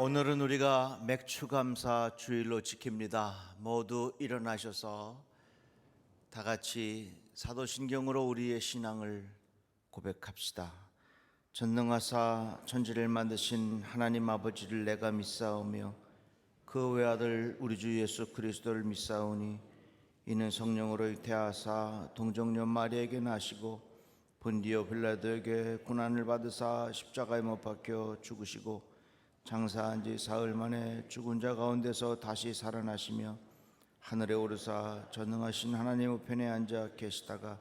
오늘은 우리가 맥추감사 주일로 지킵니다. 모두 일어나셔서 다 같이 사도신경으로 우리의 신앙을 고백합시다. 전능하사 천지를 만드신 하나님 아버지를 내가 믿사오며 그 외아들 우리 주 예수 그리스도를 믿사오니 이는 성령으로 잉태하사 동정녀 마리아에게 나시고 본디오 빌라도에게 고난을 받으사 십자가에 못 박혀 죽으시고 장사한 지 사흘 만에 죽은 자 가운데서 다시 살아나시며 하늘에 오르사 전능하신 하나님 우편에 앉아 계시다가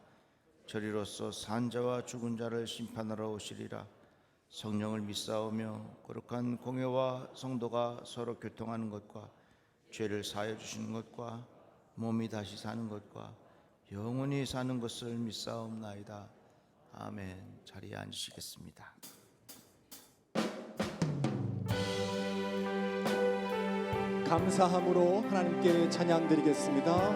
저리로서 산 자와 죽은 자를 심판하러 오시리라. 성령을 믿사오며 거룩한 공회와 성도가 서로 교통하는 것과 죄를 사하여 주시는 것과 몸이 다시 사는 것과 영원히 사는 것을 믿사옵나이다. 아멘. 자리에 앉으시겠습니다. 감사함으로 하나님께 찬양 드리겠습니다.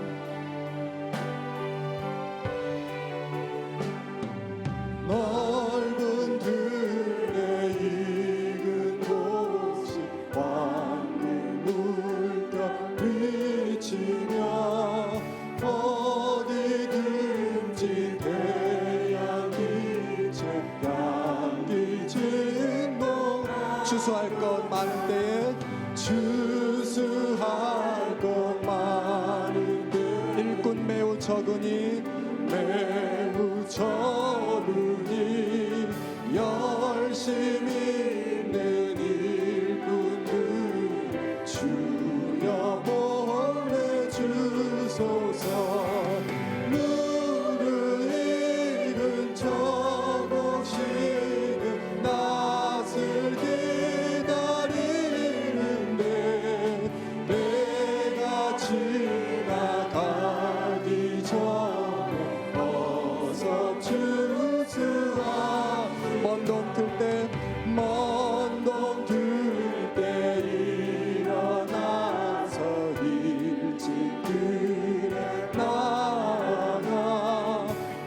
넓은 들의 익은 곳이 황금 물결 비치며 어디든지 태양 빛에 향기진 동 추수할 것 많은 때에 추수할 것 많은데 일꾼 매우 적으니 매우 적으니 열심히 있는 일꾼들 주여 보내주소서. 물을 익은 저곡시는 낯을 지나가기 전에 어서 추수하. 먼 동 들 때 일어나서 일찍 들에 나가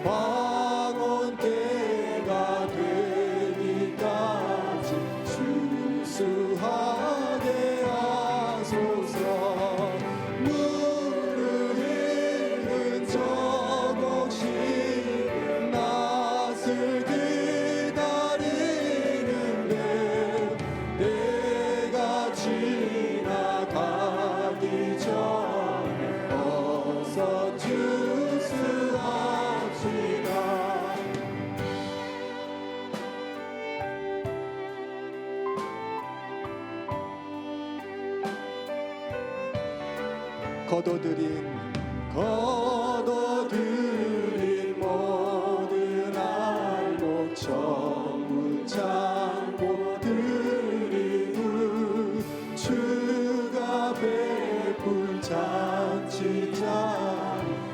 황혼 때가 되기까지 추수하게 하소서. 낯을 기다리는데 내가 지나가기 전에 어서 추수합시다. 거둬들인 모든 알곡 전부 장고 드리고 주가 베풀 잔치자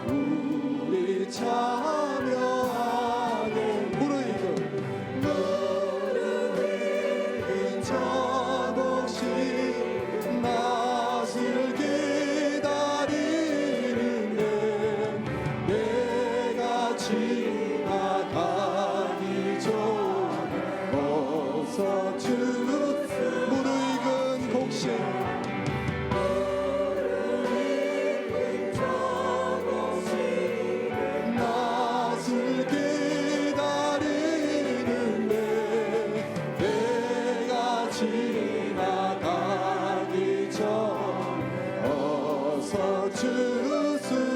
우리 참여하게. 무르익은 저곡시 낯을 지나가기 전에 어서 무르익은 곡식 낯을 기다리는데 내가 지나가기 전에 어서 추수합시다.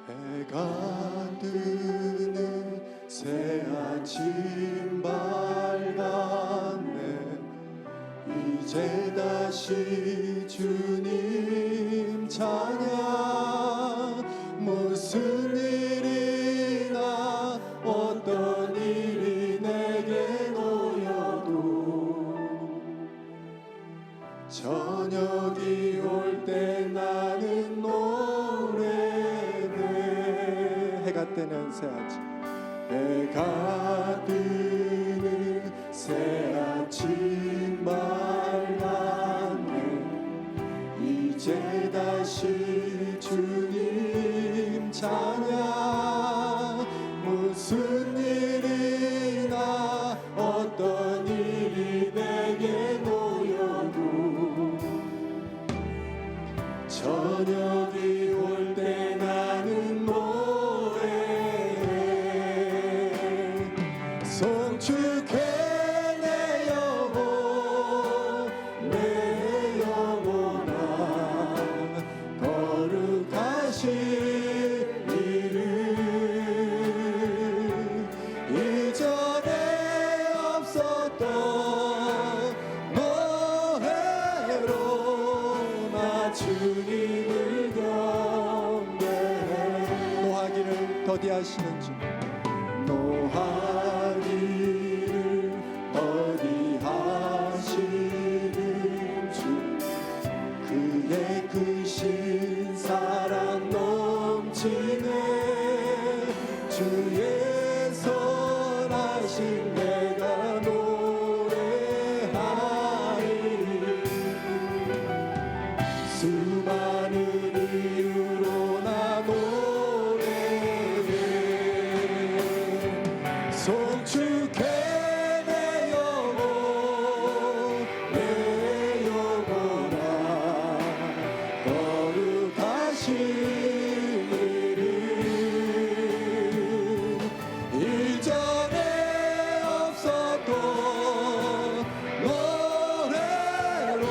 해가 뜨는 새 아침 밝았네. 이제 다시 주님 찬양. 무슨 일이나 어떤 일이 내게 놓여도 저녁이 올 때 나는 노래해. 해가 뜨는 새 아침 해가 뜨는 새 아침 밝았네. 이제 다시 주님 찬양. 무슨 일이나 어떤 일이 내게 놓여도 저녁이 올 때 나는 노래해. 송축해 내 영혼 내 영혼아. 거룩하신 이름. 이전에 없었던 노래로 나 주님을 경배해. 노하기를 더디하시는 주. 노하기를 더디하시는 주. 그의 크신 사랑 넘치네. 주의 선하신 내가 노래하리. 수많은 이유로 나 노래해. 송축해 내 영혼 내 영혼아. 거룩하신 이름. 이전에 없었던 노래로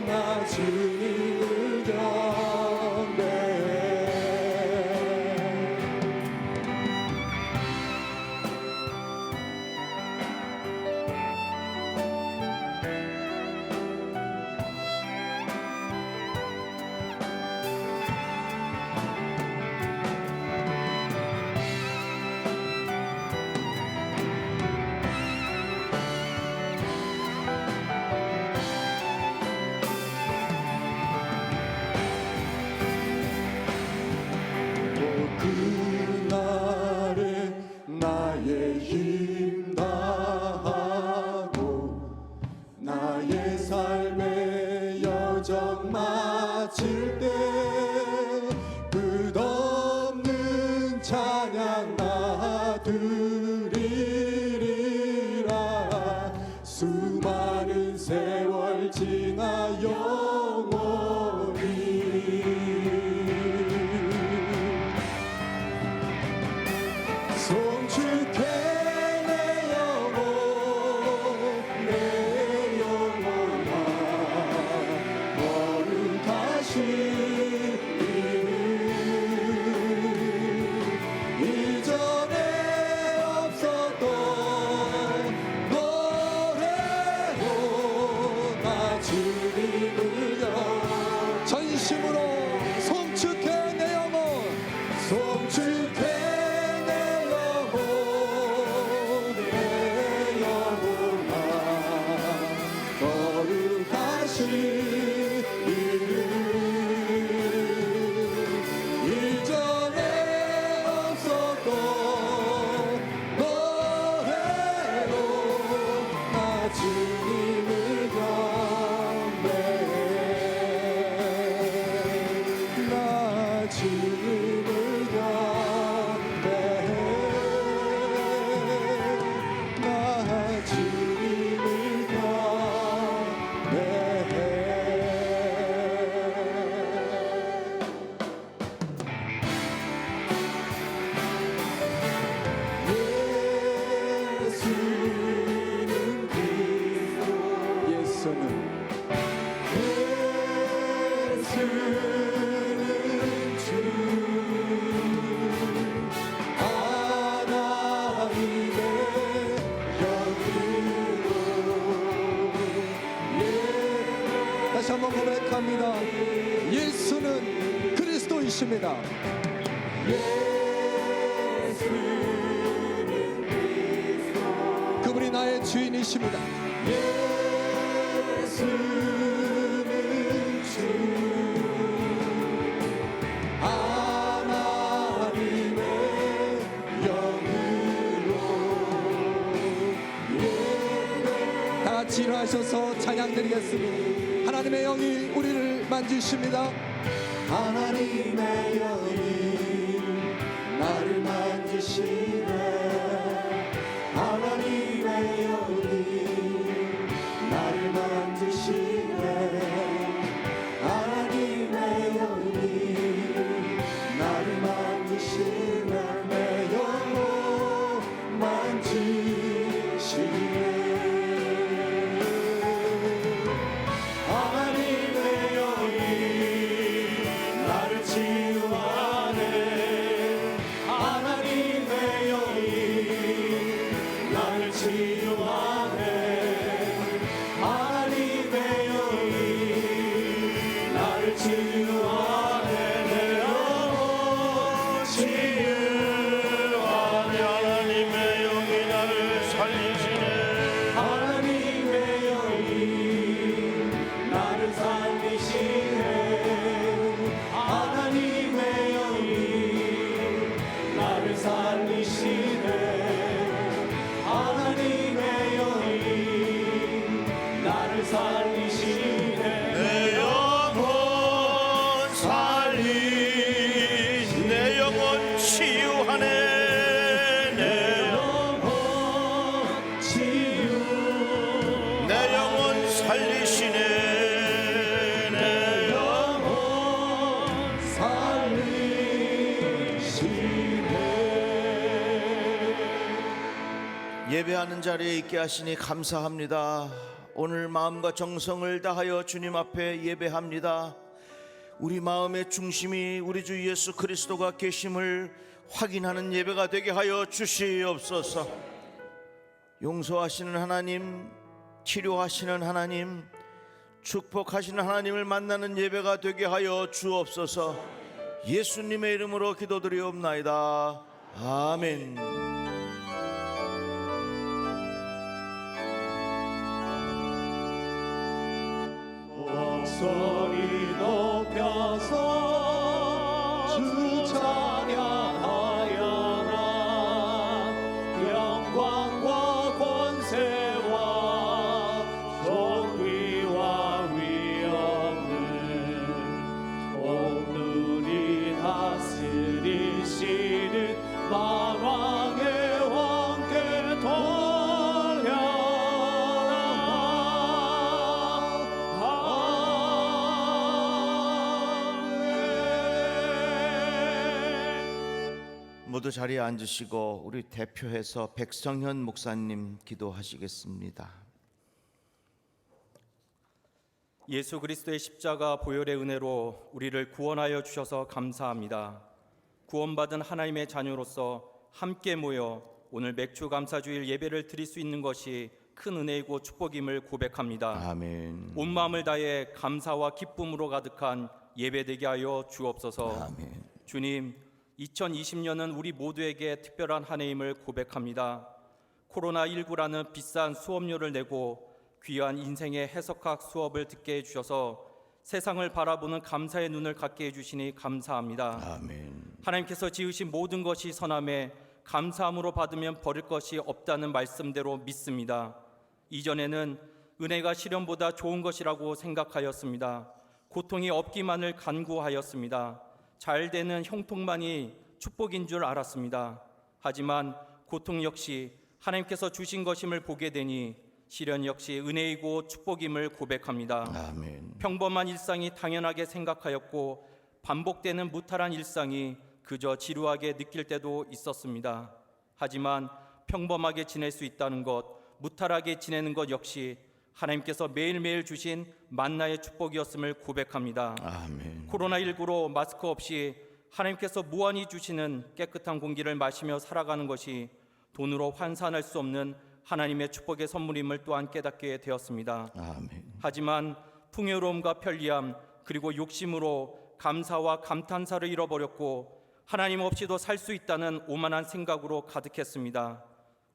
나 주님을 경배해. 그날에 나의 힘 다하고 나의 삶의 여정 마칠 때 끝없는 찬양 나 드리리라. 수많은 세월 지나 영원히 송축해 내 영혼 내 영혼아. 거룩하신 이름. 이전에 없었던 노래로 나 주님을 전심으로 송축해 내 영혼. 송축해 내 영혼 내 영혼아. 거룩하신 이름. 이전에 없었던 노래로 나 주님을 경배해. 나 주님을 경배해. 나 주님을 경배해. 예수는 그리스도. 예수는 주. 하나님의 영으로. 다시 한번 고백합니다. 예수는 그리스도이십니다. 그분이 나의 주인이십니다. 예수는 주. 하나님의 영으로. 주셔서 찬양 드리겠습니다. 하나님의 영이 우리를 만지십니다. 하나님의 영이 나를 만지시네. 하나님의 영이 나를 만지시네. 하나님의 영이 나를 만지시네. 내 영혼 만지시네. 하나님의 영이 나를 치유하네. 하나님의 영이 나를 치유하네. 하나님의 영이 나를 치유하네. 내 영혼 치유하네. 하나님의 영이 나를 살리시네. 하나님의 영이 나를 살리시네. 하나님의 영이 나를 살리시네. 하나님의 영이 나를 살리시네. 내 영혼 살리, 내 영혼 치유하네. 내 영혼 치유. 내 영혼 살리시네. 내 영혼 살리시네. 예배하는 자리에 있게 하시니 감사합니다. 오늘 마음과 정성을 다하여 주님 앞에 예배합니다. 우리 마음의 중심이 우리 주 예수 그리스도가 계심을 확인하는 예배가 되게 하여 주시옵소서. 용서하시는 하나님, 치료하시는 하나님, 축복하시는 하나님을 만나는 예배가 되게 하여 주옵소서. 예수님의 이름으로 기도드리옵나이다. 아멘. 목소리 높여서 주 찬양하여라. 영광과 권세와 존귀와 위엄을 오늘이 다스리시는 만왕의 왕께 돌려라. 모두 자리에 앉으시고 우리 대표해서 백성현 목사님 기도하시겠습니다. 예수 그리스도의 십자가 보혈의 은혜로 우리를 구원하여 주셔서 감사합니다. 구원받은 하나님의 자녀로서 함께 모여 오늘 맥주 감사주일 예배를 드릴 수 있는 것이 큰 은혜이고 축복임을 고백합니다. 아멘. 온 마음을 다해 감사와 기쁨으로 가득한 예배 되게 하여 주옵소서. 아멘. 주님, 2020년은 우리 모두에게 특별한 한 해임을 고백합니다. 코로나19라는 비싼 수업료를 내고 귀한 인생의 해석학 수업을 듣게 해주셔서 세상을 바라보는 감사의 눈을 갖게 해주시니 감사합니다. 아멘. 하나님께서 지으신 모든 것이 선함에 감사함으로 받으면 버릴 것이 없다는 말씀대로 믿습니다. 이전에는 은혜가 시련보다 좋은 것이라고 생각하였습니다. 고통이 없기만을 간구하였습니다. 잘 되는 형통만이 축복인 줄 알았습니다. 하지만 고통 역시 하나님께서 주신 것임을 보게 되니 시련 역시 은혜이고 축복임을 고백합니다. 아멘. 평범한 일상이 당연하게 생각하였고 반복되는 무탈한 일상이 그저 지루하게 느낄 때도 있었습니다. 하지만 평범하게 지낼 수 있다는 것, 무탈하게 지내는 것 역시 하나님께서 매일매일 주신 만나의 축복이었음을 고백합니다. 아멘. 코로나19로 마스크 없이 하나님께서 무한히 주시는 깨끗한 공기를 마시며 살아가는 것이 돈으로 환산할 수 없는 하나님의 축복의 선물임을 또한 깨닫게 되었습니다. 아멘. 하지만 풍요로움과 편리함 그리고 욕심으로 감사와 감탄사를 잃어버렸고 하나님 없이도 살 수 있다는 오만한 생각으로 가득했습니다.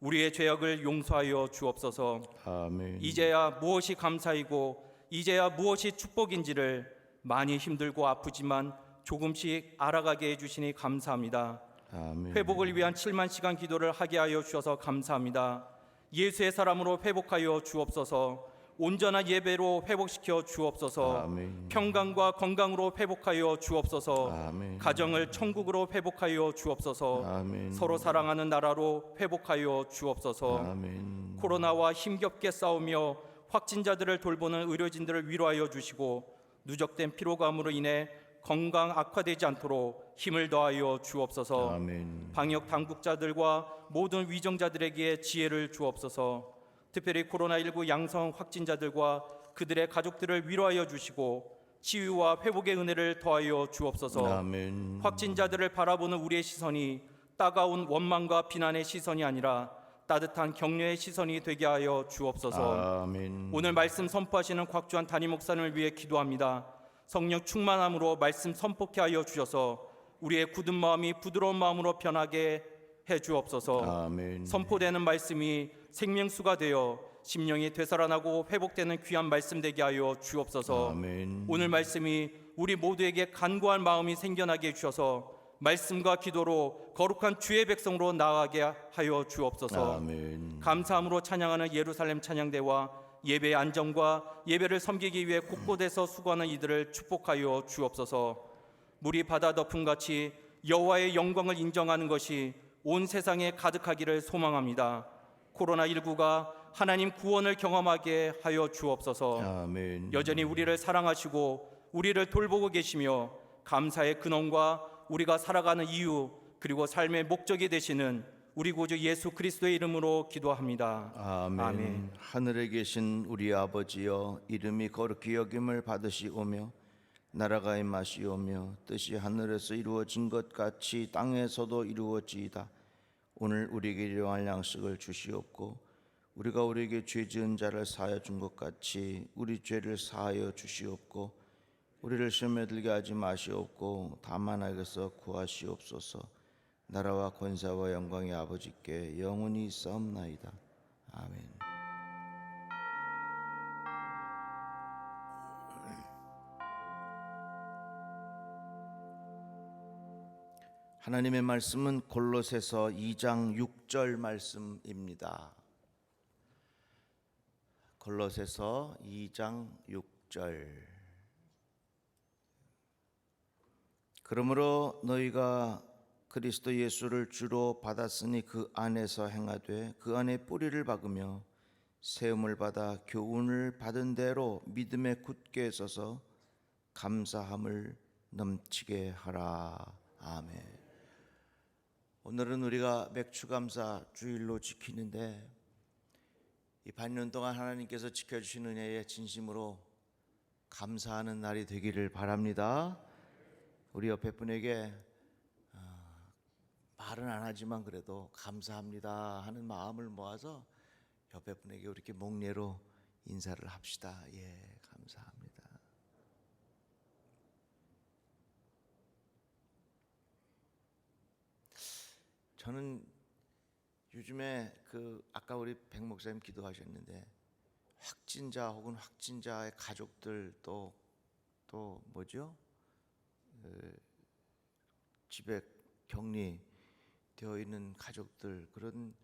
우리의 죄악을 용서하여 주옵소서. 아멘. 이제야 무엇이 감사이고 이제야 무엇이 축복인지를 많이 힘들고 아프지만 조금씩 알아가게 해주시니 감사합니다. 아멘. 회복을 위한 7만 시간 기도를 하게 하여 주셔서 감사합니다. 예수의 사람으로 회복하여 주옵소서. 온전한 예배로 회복시켜 주옵소서. 아멘. 평강과 건강으로 회복하여 주옵소서. 아멘. 가정을 천국으로 회복하여 주옵소서. 아멘. 서로 사랑하는 나라로 회복하여 주옵소서. 아멘. 코로나와 힘겹게 싸우며 확진자들을 돌보는 의료진들을 위로하여 주시고 누적된 피로감으로 인해 건강 악화되지 않도록 힘을 더하여 주옵소서. 아멘. 방역 당국자들과 모든 위정자들에게 지혜를 주옵소서. 특별히 코로나19 양성 확진자들과 그들의 가족들을 위로하여 주시고 치유와 회복의 은혜를 더하여 주옵소서. 아멘. 확진자들을 바라보는 우리의 시선이 따가운 원망과 비난의 시선이 아니라 따뜻한 격려의 시선이 되게 하여 주옵소서. 아멘. 오늘 말씀 선포하시는 곽주한 담임 목사님을 위해 기도합니다. 성령 충만함으로 말씀 선포케 하여 주셔서 우리의 굳은 마음이 부드러운 마음으로 변하게 해 주옵소서. 아멘. 선포되는 말씀이 생명수가 되어 심령이 되살아나고 회복되는 귀한 말씀 되게 하여 주옵소서. 아멘. 오늘 말씀이 우리 모두에게 간구한 마음이 생겨나게 해 주셔서 말씀과 기도로 거룩한 주의 백성으로 나아가게 하여 주옵소서. 아멘. 감사함으로 찬양하는 예루살렘 찬양대와 예배의 안정과 예배를 섬기기 위해 곳곳에서 수고하는 이들을 축복하여 주옵소서. 물이 바다 덮음같이 여호와의 영광을 인정하는 것이 온 세상에 가득하기를 소망합니다. 코로나19가 하나님 구원을 경험하게 하여 주옵소서. 아멘. 여전히 우리를 사랑하시고 우리를 돌보고 계시며 감사의 근원과 우리가 살아가는 이유 그리고 삶의 목적이 되시는 우리 구주 예수 그리스도의 이름으로 기도합니다. 아멘. 아멘. 하늘에 계신 우리 아버지여, 이름이 거룩히 여김을 받으시오며 나라가 임하시오며 뜻이 하늘에서 이루어진 것 같이 땅에서도 이루어지이다. 오늘 우리에게 일용할 양식을 주시옵고 우리가 우리에게 죄 지은 자를 사하여 준 것 같이 우리 죄를 사하여 주시옵고 우리를 시험에 들게 하지 마시옵고 다만 악에서 구하시옵소서. 나라와 권세와 영광이 아버지께 영원히 있사옵나이다. 아멘. 하나님의 말씀은 골로새서 2장 6절 말씀입니다. 골로새서 2장 6절. 그러므로 너희가 그리스도 예수를 주로 받았으니 그 안에서 행하되 그 안에 뿌리를 박으며 세움을 받아 교훈을 받은 대로 믿음에 굳게 서서 감사함을 넘치게 하라. 아멘. 오늘은 우리가 맥추감사 주일로 지키는데 이 반년 동안 하나님께서 지켜주신 은혜에 진심으로 감사하는 날이 되기를 바랍니다. 우리 옆에 분에게 말은 안 하지만 그래도 감사합니다 하는 마음을 모아서 옆에 분에게 이렇게 목례로 인사를 합시다. 예, 감사합니다. 저는 요즘에 아까 우리 백 목사님 기도하셨는데 확진자 혹은 확진자의 가족들 또 뭐죠? 집에 격리되어 있는 가족들, 그런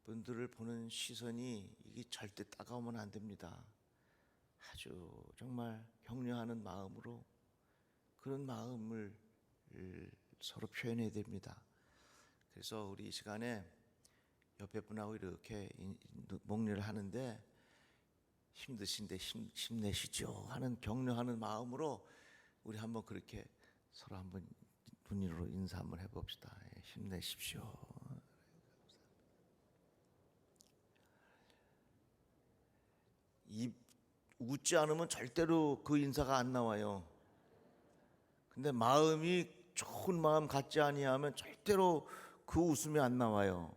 분들을 보는 시선이 이게 절대 따가우면 안 됩니다. 아주 정말 격려하는 마음으로 그런 마음을 서로 표현해야 됩니다. 그래서 우리 이 시간에 옆에 분하고 이렇게 목례를 하는데 힘드신데 힘내시죠 하는 격려하는 마음으로 우리 한번 그렇게 서로 한번 눈으로 인사 한번 해봅시다. 힘내십시오. 웃지 않으면 절대로 그 인사가 안 나와요. 근데 마음이 좋은 마음 갖지 아니하면 절대로 그 웃음이 안 나와요.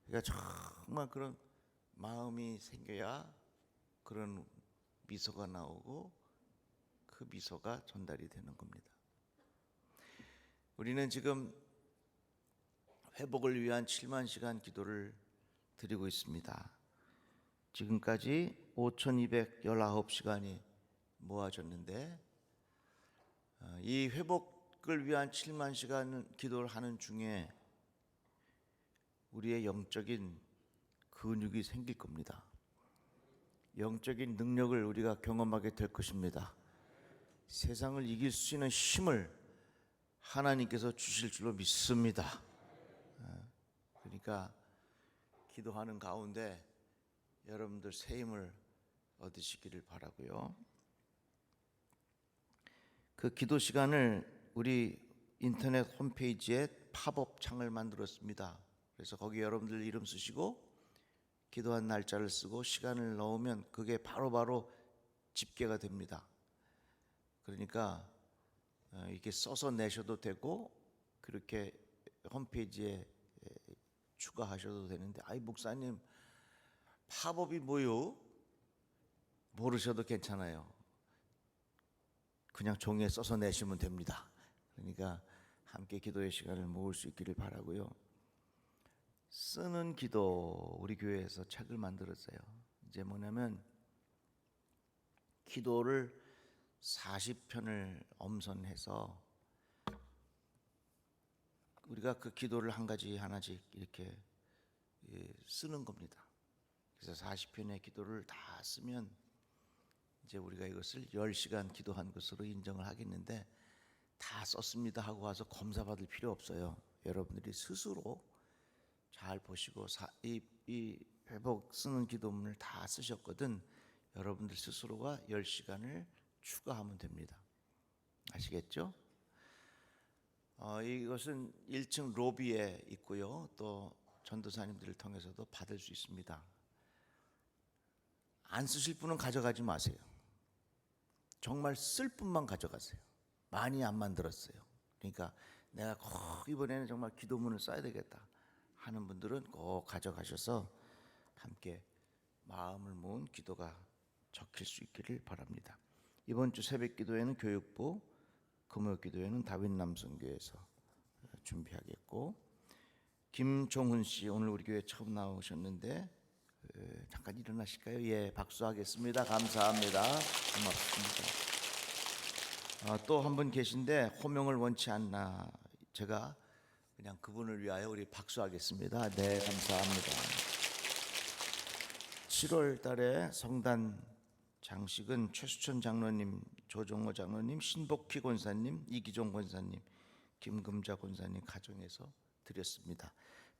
그러니까 정말 그런 마음이 생겨야 그런 미소가 나오고 그 미소가 전달이 되는 겁니다. 우리는 지금 회복을 위한 7만 시간 기도를 드리고 있습니다. 지금까지 5,219시간이 모아졌는데 이 회복을 위한 7만 시간 기도를 하는 중에 우리의 영적인 근육이 생길 겁니다. 영적인 능력을 우리가 경험하게 될 것입니다. 세상을 이길 수 있는 힘을 하나님께서 주실 줄로 믿습니다. 그러니까 기도하는 가운데 여러분들 새 힘을 얻으시기를 바라고요. 그 기도 시간을 우리 인터넷 홈페이지에 팝업 창을 만들었습니다. 그래서 거기 여러분들 이름 쓰시고 기도한 날짜를 쓰고 시간을 넣으면 그게 바로바로 집계가 됩니다. 그러니까 이렇게 써서 내셔도 되고 그렇게 홈페이지에 추가하셔도 되는데, 아이 목사님 팝업이 뭐요? 모르셔도 괜찮아요. 그냥 종이에 써서 내시면 됩니다. 그러니까 함께 기도의 시간을 모을 수 있기를 바라고요. 쓰는 기도, 우리 교회에서 책을 만들었어요. 이제 뭐냐면 기도를 40편을 엄선해서 우리가 그 기도를 한 가지 하나씩 이렇게 쓰는 겁니다. 그래서 40편의 기도를 다 쓰면 이제 우리가 이것을 10시간 기도한 것으로 인정을 하겠는데, 다 썼습니다 하고 와서 검사 받을 필요 없어요. 여러분들이 스스로 잘 보시고 이 회복 쓰는 기도문을 다 쓰셨거든 여러분들 스스로가 10시간을 추가하면 됩니다. 아시겠죠? 이것은 1층 로비에 있고요. 또 전도사님들을 통해서도 받을 수 있습니다. 안 쓰실 분은 가져가지 마세요. 정말 쓸 분만 가져가세요. 많이 안 만들었어요. 그러니까 내가 꼭 이번에는 정말 기도문을 써야 되겠다 하는 분들은 꼭 가져가셔서 함께 마음을 모은 기도가 적힐 수 있기를 바랍니다. 이번 주 새벽 기도회는 교육부, 금요 기도회는 다윗남성교회에서 준비하겠고, 김종훈 씨 오늘 우리 교회 처음 나오셨는데 잠깐 일어나실까요? 예, 박수하겠습니다. 감사합니다. 고맙습니다. 또 한 분 계신데 호명을 원치 않나 제가 그냥 그분을 위하여 우리 박수하겠습니다. 네, 감사합니다. 7월 달에 성단 장식은 최수천 장로님, 조종호 장로님, 신복희 권사님, 이기종 권사님, 김금자 권사님 가정에서 드렸습니다.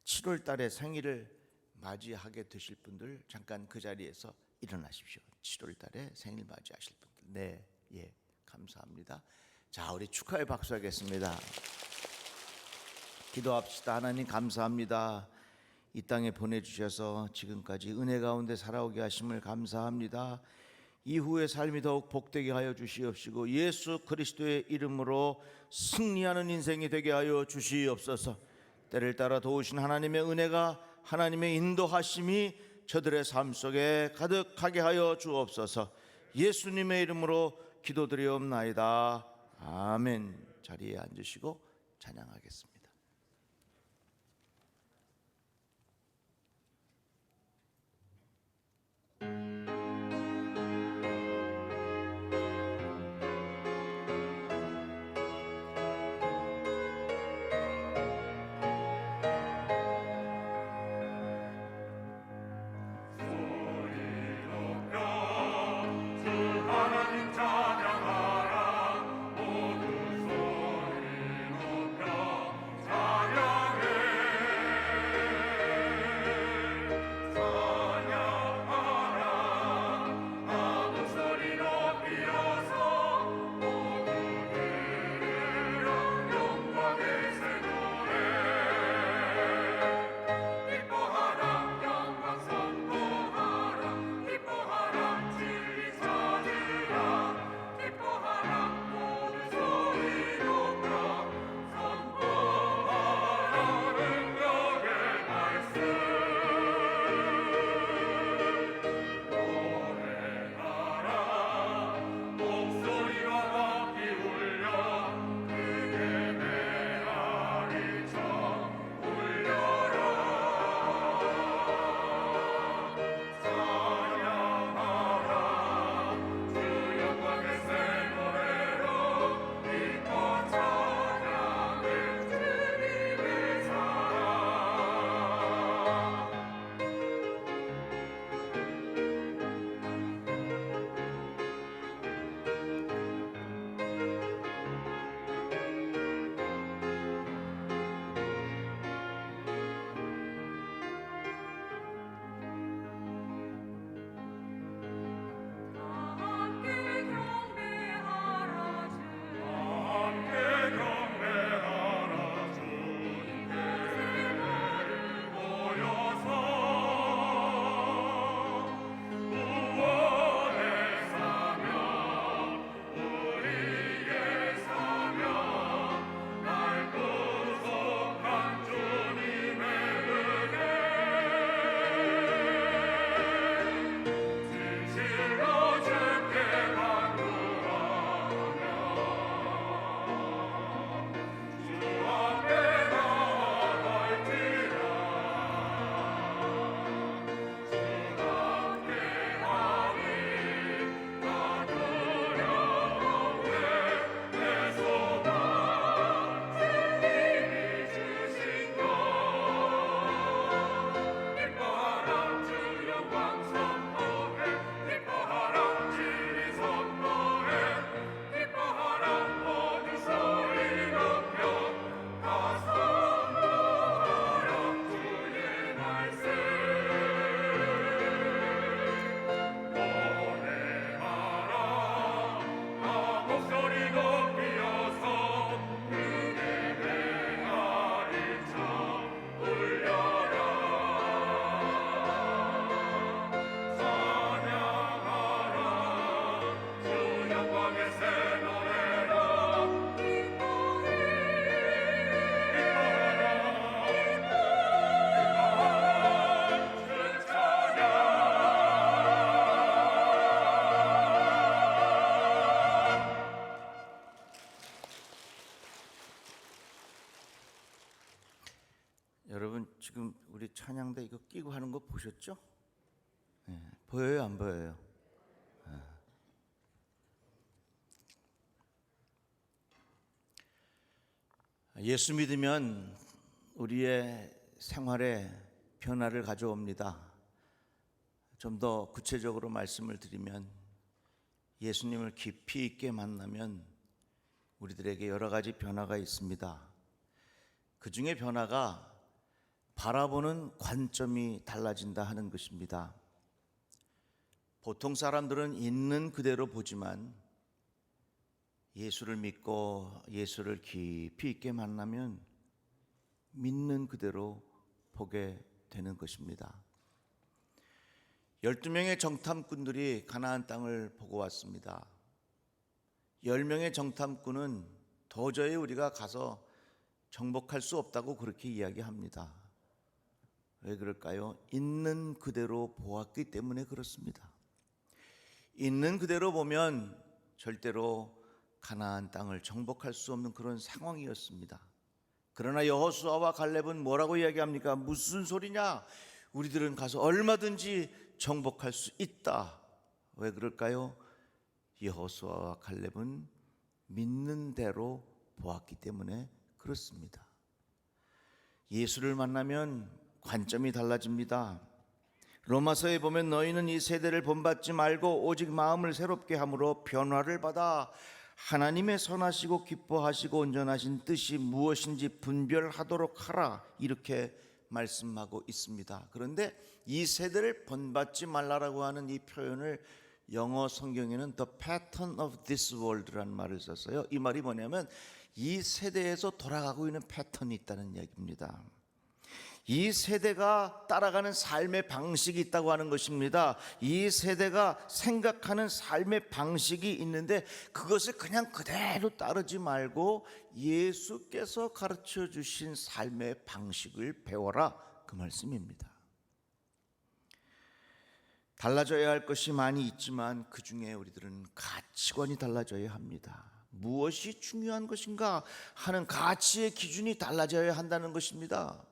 7월 달에 생일을 맞이하게 되실 분들 잠깐 그 자리에서 일어나십시오. 7월 달에 생일 맞이하실 분들. 네, 예, 감사합니다. 자, 우리 축하의 박수하겠습니다. 기도합시다. 하나님 감사합니다. 이 땅에 보내주셔서 지금까지 은혜 가운데 살아오게 하심을 감사합니다. 이후의 삶이 더욱 복되게 하여 주시옵시고 예수 그리스도의 이름으로 승리하는 인생이 되게 하여 주시옵소서. 때를 따라 도우신 하나님의 은혜가, 하나님의 인도하심이 저들의 삶 속에 가득하게 하여 주옵소서. 예수님의 이름으로 기도드리옵나이다. 아멘. 자리에 앉으시고 찬양하겠습니다. 지금 우리 찬양대 이거 끼고 하는 거 보셨죠? 네, 보여요, 안 보여요? 예수 믿으면 우리의 생활에 변화를 가져옵니다. 좀 더 구체적으로 말씀을 드리면 예수님을 깊이 있게 만나면 우리들에게 여러 가지 변화가 있습니다. 그 중에 변화가 바라보는 관점이 달라진다 하는 것입니다. 보통 사람들은 있는 그대로 보지만 예수를 믿고 예수를 깊이 있게 만나면 믿는 그대로 보게 되는 것입니다. 12명의 정탐꾼들이 가나안 땅을 보고 왔습니다. 10명의 정탐꾼은 도저히 우리가 가서 정복할 수 없다고 그렇게 이야기합니다. 왜 그럴까요? 있는 그대로 보았기 때문에 그렇습니다. 있는 그대로 보면 절대로 가나안 땅을 정복할 수 없는 그런 상황이었습니다. 그러나 여호수아와 갈렙은 뭐라고 이야기합니까? 무슨 소리냐? 우리들은 가서 얼마든지 정복할 수 있다. 왜 그럴까요? 여호수아와 갈렙은 믿는 대로 보았기 때문에 그렇습니다. 예수를 만나면 관점이 달라집니다. 로마서에 보면 너희는 이 세대를 본받지 말고 오직 마음을 새롭게 함으로 변화를 받아 하나님의 선하시고 기뻐하시고 온전하신 뜻이 무엇인지 분별하도록 하라, 이렇게 말씀하고 있습니다. 그런데 이 세대를 본받지 말라라고 하는 이 표현을 영어 성경에는 The pattern of this world라는 말을 썼어요. 이 말이 뭐냐면 이 세대에서 돌아가고 있는 패턴이 있다는 이야기입니다. 이 세대가 따라가는 삶의 방식이 있다고 하는 것입니다. 이 세대가 생각하는 삶의 방식이 있는데 그것을 그냥 그대로 따르지 말고 예수께서 가르쳐 주신 삶의 방식을 배워라, 그 말씀입니다. 달라져야 할 것이 많이 있지만 그 중에 우리들은 가치관이 달라져야 합니다. 무엇이 중요한 것인가 하는 가치의 기준이 달라져야 한다는 것입니다.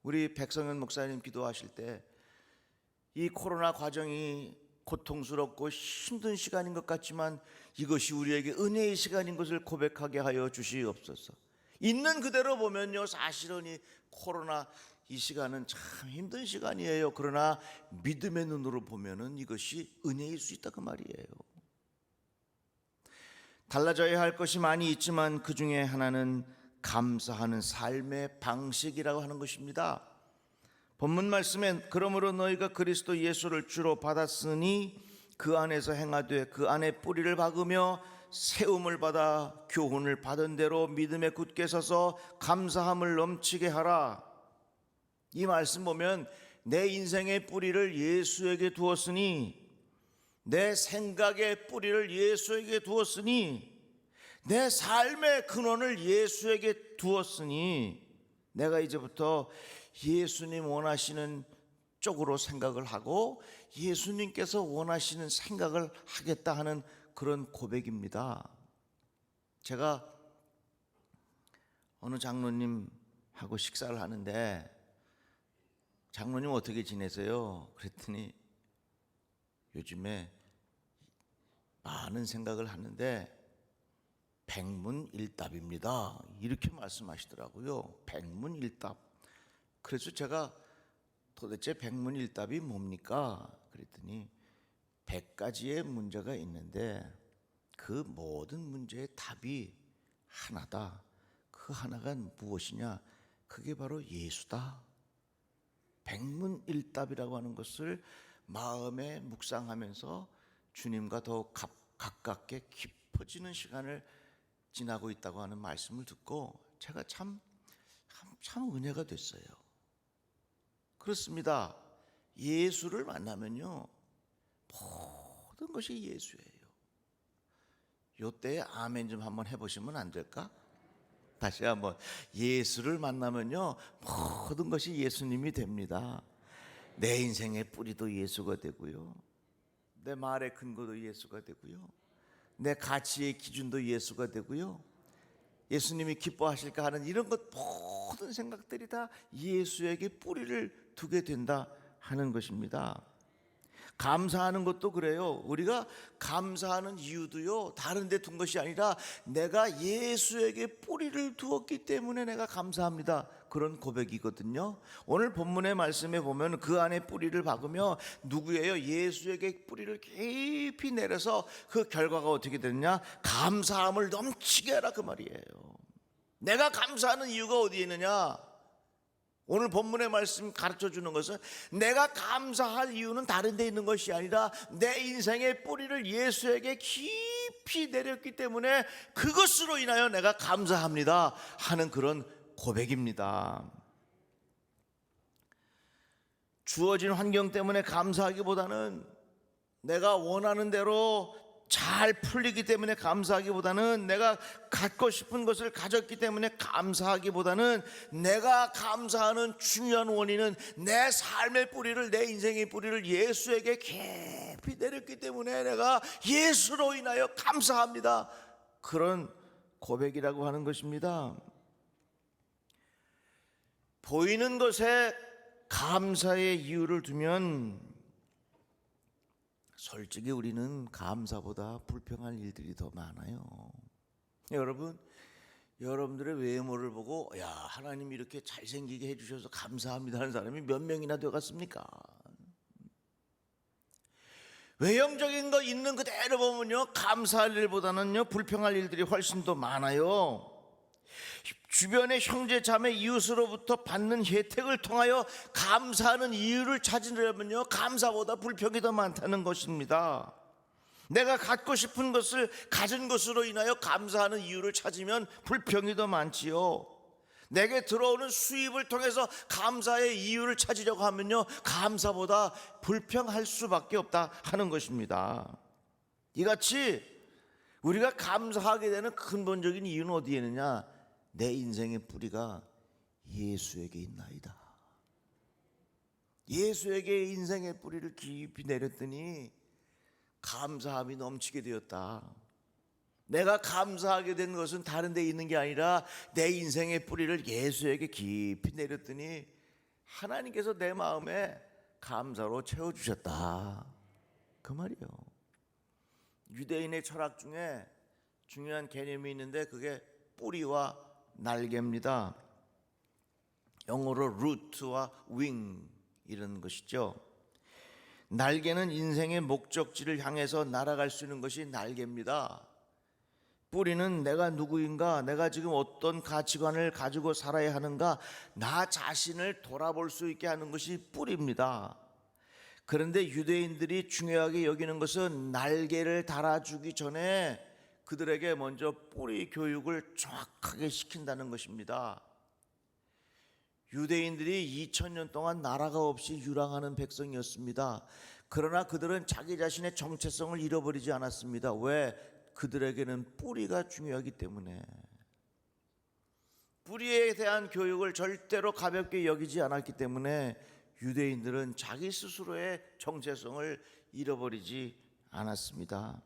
우리 백성현 목사님 기도하실 때 이 코로나 과정이 고통스럽고 힘든 시간인 것 같지만 이것이 우리에게 은혜의 시간인 것을 고백하게 하여 주시옵소서. 있는 그대로 보면요, 사실은 이 코로나 이 시간은 참 힘든 시간이에요. 그러나 믿음의 눈으로 보면은 이것이 은혜일 수 있다, 그 말이에요. 달라져야 할 것이 많이 있지만 그 중에 하나는 감사하는 삶의 방식이라고 하는 것입니다. 본문 말씀엔 그러므로 너희가 그리스도 예수를 주로 받았으니 그 안에서 행하되 그 안에 뿌리를 박으며 세움을 받아 교훈을 받은 대로 믿음에 굳게 서서 감사함을 넘치게 하라. 이 말씀 보면 내 인생의 뿌리를 예수에게 두었으니, 내 생각의 뿌리를 예수에게 두었으니, 내 삶의 근원을 예수에게 두었으니 내가 이제부터 예수님 원하시는 쪽으로 생각을 하고 예수님께서 원하시는 생각을 하겠다 하는 그런 고백입니다. 제가 어느 장로님하고 식사를 하는데 장로님 어떻게 지내세요? 그랬더니 요즘에 많은 생각을 하는데 백문일답입니다, 이렇게 말씀하시더라고요. 백문일답. 그래서 제가 도대체 백문일답이 뭡니까? 그랬더니 100가지의 문제가 있는데 그 모든 문제의 답이 하나다. 그 하나가 무엇이냐? 그게 바로 예수다. 백문일답이라고 하는 것을 마음에 묵상하면서 주님과 더욱 가깝게 깊어지는 시간을 지나고 있다고 하는 말씀을 듣고 제가 참 은혜가 됐어요. 그렇습니다. 예수를 만나면요, 모든 것이 예수예요. 요때에 아멘 좀 한번 해보시면 안 될까? 다시 한번. 예수를 만나면요, 모든 것이 예수님이 됩니다. 내 인생의 뿌리도 예수가 되고요, 내 말의 근거도 예수가 되고요, 내 가치의 기준도 예수가 되고요, 예수님이 기뻐하실까 하는 이런 것 모든 생각들이 다 예수에게 뿌리를 두게 된다 하는 것입니다. 감사하는 것도 그래요. 우리가 감사하는 이유도요, 다른 데 둔 것이 아니라 내가 예수에게 뿌리를 두었기 때문에 내가 감사합니다, 그런 고백이거든요. 오늘 본문의 말씀에 보면 그 안에 뿌리를 박으며 누구예요? 예수에게 뿌리를 깊이 내려서 그 결과가 어떻게 되느냐? 감사함을 넘치게 하라, 그 말이에요. 내가 감사하는 이유가 어디에 있느냐? 오늘 본문의 말씀 가르쳐 주는 것은 내가 감사할 이유는 다른 데 있는 것이 아니라 내 인생의 뿌리를 예수에게 깊이 내렸기 때문에 그것으로 인하여 내가 감사합니다 하는 그런 고백입니다. 주어진 환경 때문에 감사하기보다는 내가 원하는 대로 잘 풀리기 때문에 감사하기보다는 내가 갖고 싶은 것을 가졌기 때문에 감사하기보다는 내가 감사하는 중요한 원인은 내 삶의 뿌리를, 내 인생의 뿌리를 예수에게 깊이 내렸기 때문에 내가 예수로 인하여 감사합니다, 그런 고백이라고 하는 것입니다. 보이는 것에 감사의 이유를 두면 솔직히 우리는 감사보다 불평할 일들이 더 많아요. 여러분, 여러분들의 외모를 보고 야, 하나님 이렇게 잘생기게 해주셔서 감사합니다 하는 사람이 몇 명이나 되었습니까? 외형적인 거 있는 그대로 보면요, 감사할 일보다는요 불평할 일들이 훨씬 더 많아요. 주변의 형제 자매 이웃으로부터 받는 혜택을 통하여 감사하는 이유를 찾으려면요 감사보다 불평이 더 많다는 것입니다. 내가 갖고 싶은 것을 가진 것으로 인하여 감사하는 이유를 찾으면 불평이 더 많지요. 내게 들어오는 수입을 통해서 감사의 이유를 찾으려고 하면요 감사보다 불평할 수밖에 없다 하는 것입니다. 이같이 우리가 감사하게 되는 근본적인 이유는 어디에 있느냐? 내 인생의 뿌리가 예수에게 있나이다. 예수에게 인생의 뿌리를 깊이 내렸더니 감사함이 넘치게 되었다. 내가 감사하게 된 것은 다른 데 있는 게 아니라 내 인생의 뿌리를 예수에게 깊이 내렸더니 하나님께서 내 마음에 감사로 채워주셨다, 그 말이에요. 유대인의 철학 중에 중요한 개념이 있는데 그게 뿌리와 날개입니다. 영어로 root와 wing 이런 것이죠. 날개는 인생의 목적지를 향해서 날아갈 수 있는 것이 날개입니다. 뿌리는 내가 누구인가, 내가 지금 어떤 가치관을 가지고 살아야 하는가, 나 자신을 돌아볼 수 있게 하는 것이 뿌리입니다. 그런데 유대인들이 중요하게 여기는 것은 날개를 달아주기 전에 그들에게 먼저 뿌리 교육을 정확하게 시킨다는 것입니다. 유대인들이 2000년 동안 나라가 없이 유랑하는 백성이었습니다. 그러나 그들은 자기 자신의 정체성을 잃어버리지 않았습니다. 왜? 그들에게는 뿌리가 중요하기 때문에. 뿌리에 대한 교육을 절대로 가볍게 여기지 않았기 때문에 유대인들은 자기 스스로의 정체성을 잃어버리지 않았습니다.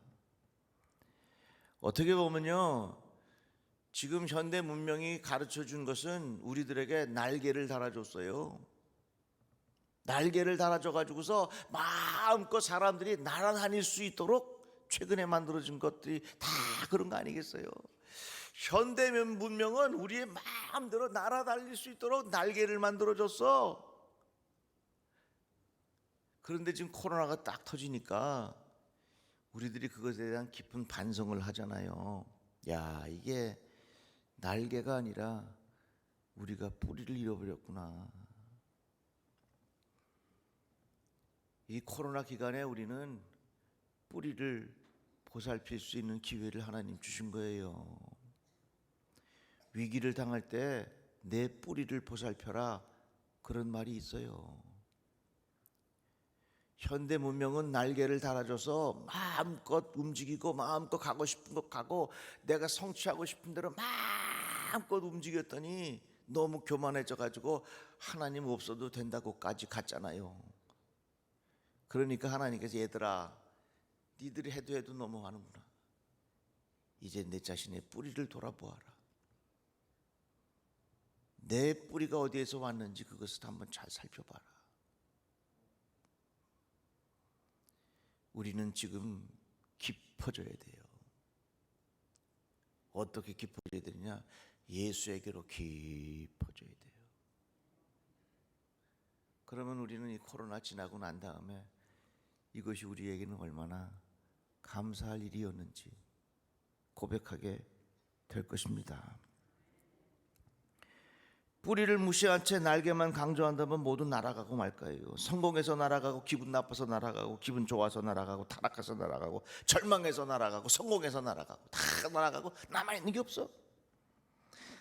어떻게 보면요, 지금 현대 문명이 가르쳐 준 것은 우리들에게 날개를 달아줬어요. 날개를 달아줘 가지고서 마음껏 사람들이 날아다닐 수 있도록 최근에 만들어진 것들이 다 그런 거 아니겠어요? 현대 문명은 우리의 마음대로 날아다닐 수 있도록 날개를 만들어줬어. 그런데 지금 코로나가 딱 터지니까 우리들이 그것에 대한 깊은 반성을 하잖아요. 야, 이게 날개가 아니라 우리가 뿌리를 잃어버렸구나. 이 코로나 기간에 우리는 뿌리를 보살필 수 있는 기회를 하나님 주신 거예요. 위기를 당할 때 내 뿌리를 보살펴라, 그런 말이 있어요. 현대 문명은 날개를 달아줘서 마음껏 움직이고 마음껏 가고 싶은 곳 가고 내가 성취하고 싶은 대로 마음껏 움직였더니 너무 교만해져 가지고 하나님 없어도 된다고까지 갔잖아요. 그러니까 하나님께서 얘들아, 니들이 해도 너무하는구나. 이제 내 자신의 뿌리를 돌아보아라. 내 뿌리가 어디에서 왔는지 그것을 한번 잘 살펴봐라. 우리는 지금 깊어져야 돼요. 어떻게 깊어져야 되느냐? 예수에게로 깊어져야 돼요. 그러면 우리는 이 코로나 지나고 난 다음에 이것이 우리에게는 얼마나 감사할 일이었는지 고백하게 될 것입니다. 뿌리를 무시한 채 날개만 강조한다면 모두 날아가고 말 거예요. 성공해서 날아가고, 기분 나빠서 날아가고, 기분 좋아서 날아가고, 타락해서 날아가고, 절망해서 날아가고, 성공해서 날아가고, 다 날아가고, 남아있는 게 없어.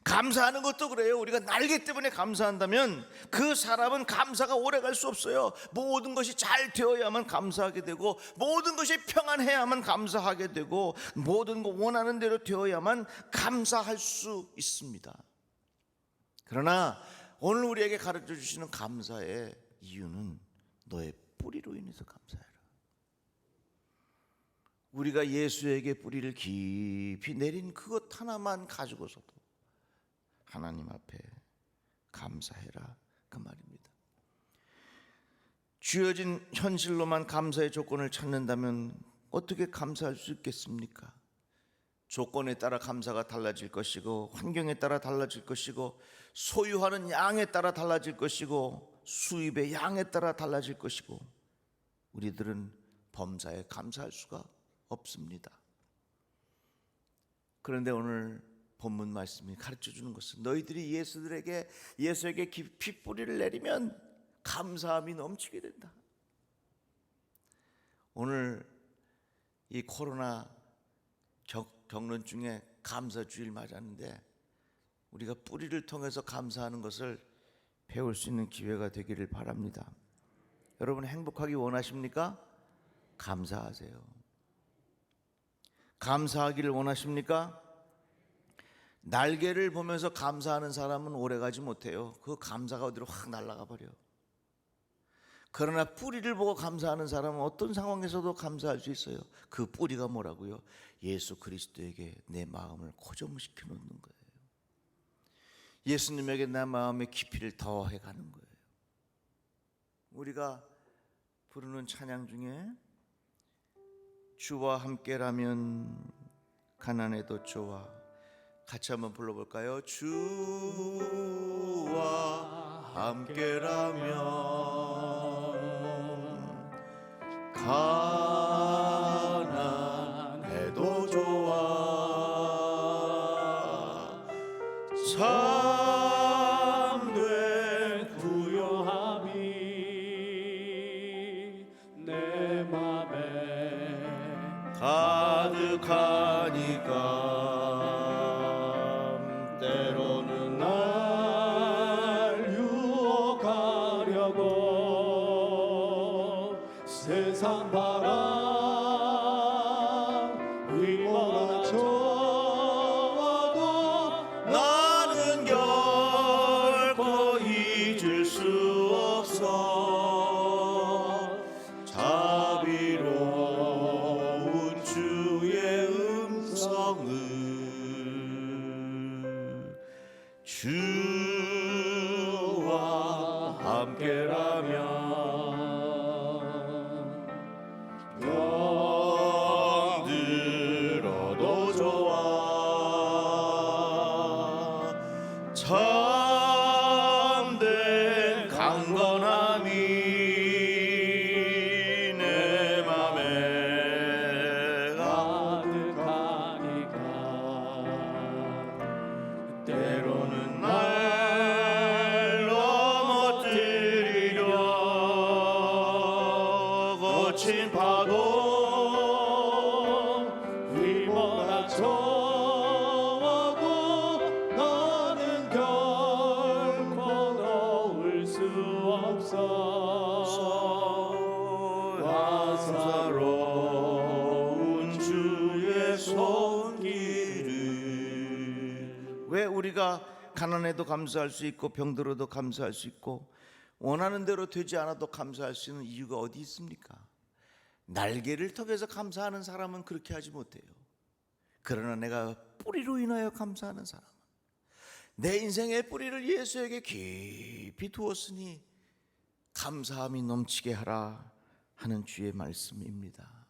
감사하는 것도 그래요. 우리가 날개 때문에 감사한다면 그 사람은 감사가 오래 갈 수 없어요. 모든 것이 잘 되어야만 감사하게 되고, 모든 것이 평안해야만 감사하게 되고, 모든 것 원하는 대로 되어야만 감사할 수 있습니다. 그러나 오늘 우리에게 가르쳐 주시는 감사의 이유는 너의 뿌리로 인해서 감사해라. 우리가 예수에게 뿌리를 깊이 내린 그것 하나만 가지고서도 하나님 앞에 감사해라, 그 말입니다. 주어진 현실로만 감사의 조건을 찾는다면 어떻게 감사할 수 있겠습니까? 조건에 따라 감사가 달라질 것이고, 환경에 따라 달라질 것이고, 소유하는 양에 따라 달라질 것이고, 수입의 양에 따라 달라질 것이고, 우리들은 범사에 감사할 수가 없습니다. 그런데 오늘 본문 말씀이 가르쳐 주는 것은 너희들이 예수에게 깊이 뿌리를 내리면 감사함이 넘치게 된다. 오늘 이 코로나 경론 중에 감사주일 맞았는데 우리가 뿌리를 통해서 감사하는 것을 배울 수 있는 기회가 되기를 바랍니다. 여러분 행복하기 원하십니까? 감사하세요. 감사하기를 원하십니까? 날개를 보면서 감사하는 사람은 오래가지 못해요. 그 감사가 어디로 확 날아가 버려. 그러나 뿌리를 보고 감사하는 사람은 어떤 상황에서도 감사할 수 있어요. 그 뿌리가 뭐라고요? 예수 그리스도에게 내 마음을 고정시켜 놓는 거예요. 예수님에게 내 마음의 깊이를 더해 가는 거예요. 우리가 부르는 찬양 중에 주와 함께라면 가난해도 좋아, 같이 한번 불러볼까요? 주와 함께라면 가난해도 좋아, 참된 부요함이 내 맘에 가득하니까 때로는 날 유혹하려고 세상 바람 위보나 좋아도 나는 결코 잊을 수 없어 자비로운 주의 음성을. 주와 함께라면 병들어도 좋아, 참된 강건함이 내 맘에 가득하니까 때로는 날 넘어뜨리려 거친 파도 위보나 좋아도 너는 결코 놓을 수 없어 나사로운 주의 손길을. 왜 우리가 가난해도 감사할 수 있고 병들어도 감사할 수 있고 원하는 대로 되지 않아도 감사할 수 있는 이유가 어디 있습니까? 날개를 통해서 감사하는 사람은 그렇게 하지 못해요. 그러나 내가 뿌리로 인하여 감사하는 사람은, 내 인생의 뿌리를 예수에게 깊이 두었으니 감사함이 넘치게 하라 하는 주의 말씀입니다.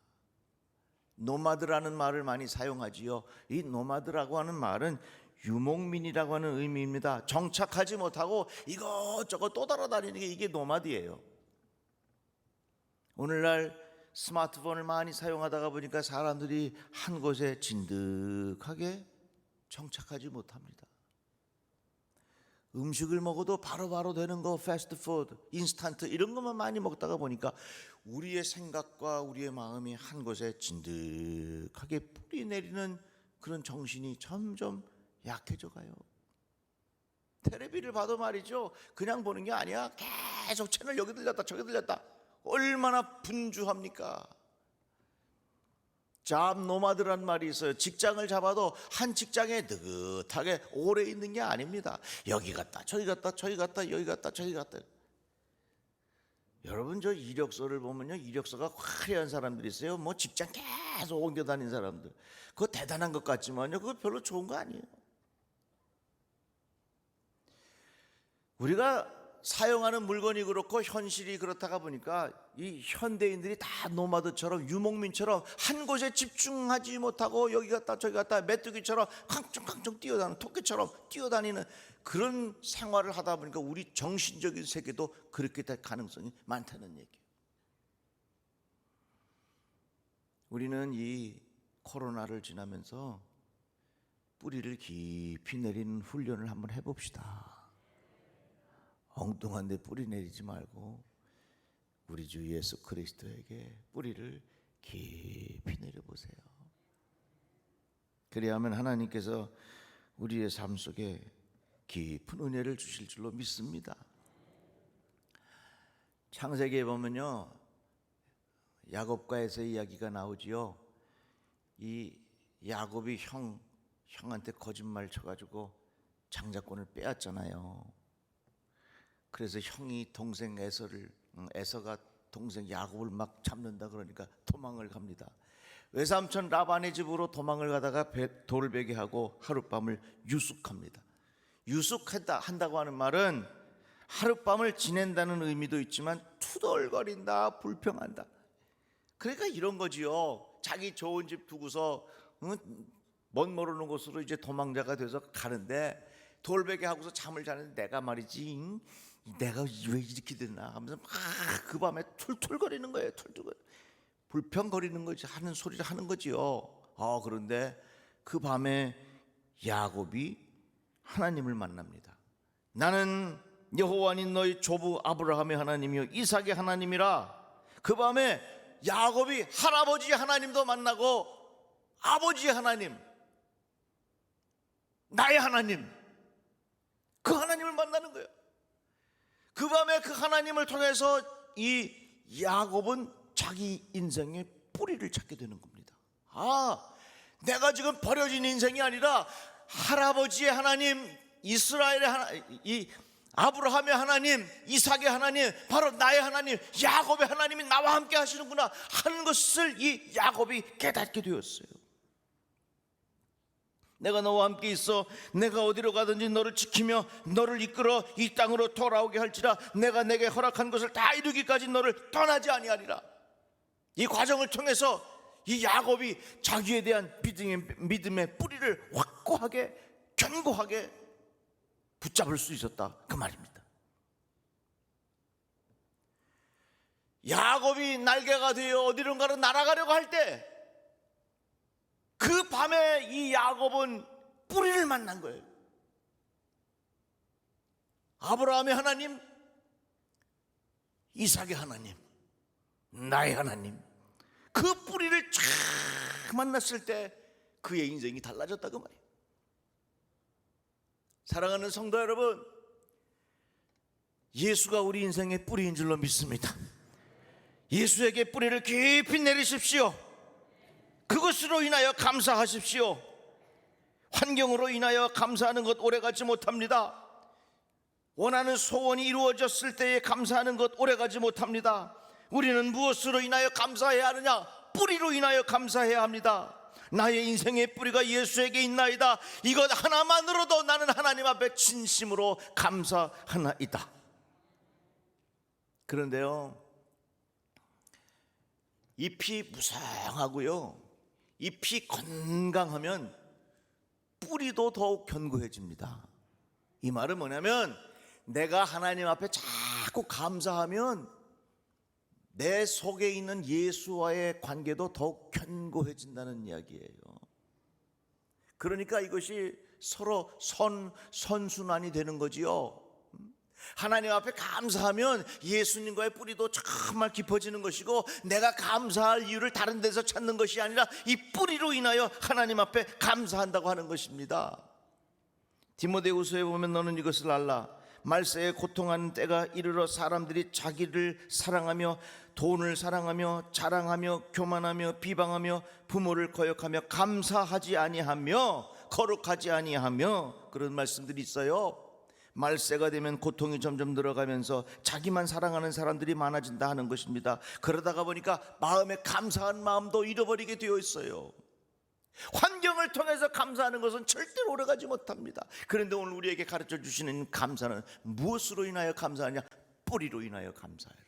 노마드라는 말을 많이 사용하지요. 이 노마드라고 하는 말은 유목민이라고 하는 의미입니다. 정착하지 못하고 이것저것 또 돌아다니는 게 이게 노마드예요. 오늘날 스마트폰을 많이 사용하다가 보니까 사람들이 한 곳에 진득하게 정착하지 못합니다. 음식을 먹어도 바로바로 되는 거, 패스트푸드, 인스턴트 이런 것만 많이 먹다가 보니까 우리의 생각과 우리의 마음이 한 곳에 진득하게 뿌리 내리는 그런 정신이 점점 약해져 가요. 텔레비를 봐도 말이죠, 그냥 보는 게 아니야. 계속 채널 여기 들렸다 저기 들렸다. 얼마나 분주합니까? 잡 노마드란 말이 있어요. 직장을 잡아도 한 직장에 느긋하게 오래 있는 게 아닙니다. 여기 갔다 저기 갔다 저기 갔다 여기 갔다 저기 갔다. 여러분 저 이력서를 보면요, 이력서가 화려한 사람들이 있어요. 뭐 직장 계속 옮겨 다닌 사람들. 그거 대단한 것 같지만요, 그거 별로 좋은 거 아니에요. 우리가 사용하는 물건이 그렇고 현실이 그렇다가 보니까 이 현대인들이 다 노마드처럼 유목민처럼 한 곳에 집중하지 못하고 여기 갔다 저기 갔다 메뚜기처럼 캉충캉충 뛰어다니는, 토끼처럼 뛰어다니는 그런 생활을 하다 보니까 우리 정신적인 세계도 그렇게 될 가능성이 많다는 얘기예요. 우리는 이 코로나를 지나면서 뿌리를 깊이 내리는 훈련을 한번 해봅시다. 엉뚱한 데 뿌리 내리지 말고 우리 주 예수 그리스도에게 뿌리를 깊이 내려보세요. 그래야만 하나님께서 우리의 삶 속에 깊은 은혜를 주실 줄로 믿습니다. 창세기에 보면요, 야곱과에서 이야기가 나오지요. 이 야곱이 형한테 거짓말 쳐가지고 장자권을 빼앗잖아요. 그래서 형이 동생 에서가 동생 야곱을 막 잡는다 그러니까 도망을 갑니다. 외삼촌 라반의 집으로 도망을 가다가 돌베개 하고 하룻밤을 유숙합니다. 한다고 하는 말은 하룻밤을 지낸다는 의미도 있지만 투덜거린다, 불평한다. 그러니까 이런 거지요. 자기 좋은 집 두고서 먼 모르는 곳으로 이제 도망자가 돼서 가는데 돌베개 하고서 잠을 자는데 내가 말이지, 내가 왜 이렇게 됐나 하면서 막 그 밤에 툴툴거리는 거예요. 불평거리는 거지, 하는 소리를 하는 거지요. 그런데 그 밤에 야곱이 하나님을 만납니다. 나는 여호와니 너희 조부 아브라함의 하나님이요 이삭의 하나님이라. 그 밤에 야곱이 할아버지 하나님도 만나고 아버지의 하나님, 나의 하나님, 그 하나님을 만나는 거예요. 그 밤에 그 하나님을 통해서 이 야곱은 자기 인생의 뿌리를 찾게 되는 겁니다. 내가 지금 버려진 인생이 아니라 할아버지의 하나님, 이스라엘의 하나님, 이 아브라함의 하나님, 이삭의 하나님, 바로 나의 하나님, 야곱의 하나님이 나와 함께 하시는구나 하는 것을 이 야곱이 깨닫게 되었어요. 내가 너와 함께 있어 내가 어디로 가든지 너를 지키며 너를 이끌어 이 땅으로 돌아오게 할지라. 내가 내게 허락한 것을 다 이루기까지 너를 떠나지 아니하리라. 이 과정을 통해서 이 야곱이 자기에 대한 믿음의 뿌리를 확고하게 견고하게 붙잡을 수 있었다, 그 말입니다. 야곱이 날개가 되어 어디론가로 날아가려고 할 때 그 밤에 이 야곱은 뿌리를 만난 거예요. 아브라함의 하나님, 이삭의 하나님, 나의 하나님, 그 뿌리를 쫙 만났을 때 그의 인생이 달라졌다, 그 말이에요. 사랑하는 성도 여러분, 예수가 우리 인생의 뿌리인 줄로 믿습니다. 예수에게 뿌리를 깊이 내리십시오. 그것으로 인하여 감사하십시오. 환경으로 인하여 감사하는 것 오래가지 못합니다. 원하는 소원이 이루어졌을 때에 감사하는 것 오래가지 못합니다. 우리는 무엇으로 인하여 감사해야 하느냐? 뿌리로 인하여 감사해야 합니다. 나의 인생의 뿌리가 예수에게 있나이다. 이것 하나만으로도 나는 하나님 앞에 진심으로 감사하나이다. 그런데요, 잎이 무성하고요, 잎이 건강하면 뿌리도 더욱 견고해집니다. 이 말은 뭐냐면, 내가 하나님 앞에 자꾸 감사하면 내 속에 있는 예수와의 관계도 더욱 견고해진다는 이야기예요. 그러니까 이것이 서로 선순환이 되는 거지요. 하나님 앞에 감사하면 예수님과의 뿌리도 정말 깊어지는 것이고, 내가 감사할 이유를 다른 데서 찾는 것이 아니라 이 뿌리로 인하여 하나님 앞에 감사한다고 하는 것입니다. 디모데후서에 보면 너는 이것을 알라. 말세에 고통하는 때가 이르러 사람들이 자기를 사랑하며 돈을 사랑하며 자랑하며 교만하며 비방하며 부모를 거역하며 감사하지 아니하며 거룩하지 아니하며, 그런 말씀들이 있어요. 말세가 되면 고통이 점점 늘어가면서 자기만 사랑하는 사람들이 많아진다 하는 것입니다. 그러다가 보니까 마음에 감사한 마음도 잃어버리게 되어 있어요. 환경을 통해서 감사하는 것은 절대로 오래가지 못합니다. 그런데 오늘 우리에게 가르쳐 주시는 감사는 무엇으로 인하여 감사하냐? 뿌리로 인하여 감사해라.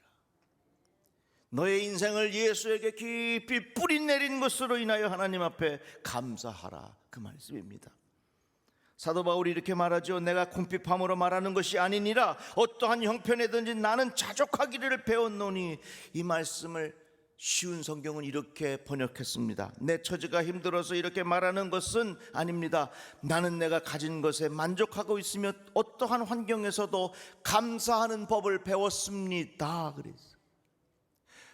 너의 인생을 예수에게 깊이 뿌리 내린 것으로 인하여 하나님 앞에 감사하라, 그 말씀입니다. 사도 바울이 이렇게 말하죠. 내가 궁핍함으로 말하는 것이 아니니라 어떠한 형편에든지 나는 자족하기를 배웠노니. 이 말씀을 쉬운 성경은 이렇게 번역했습니다. 내 처지가 힘들어서 이렇게 말하는 것은 아닙니다. 나는 내가 가진 것에 만족하고 있으며 어떠한 환경에서도 감사하는 법을 배웠습니다. 그랬어요.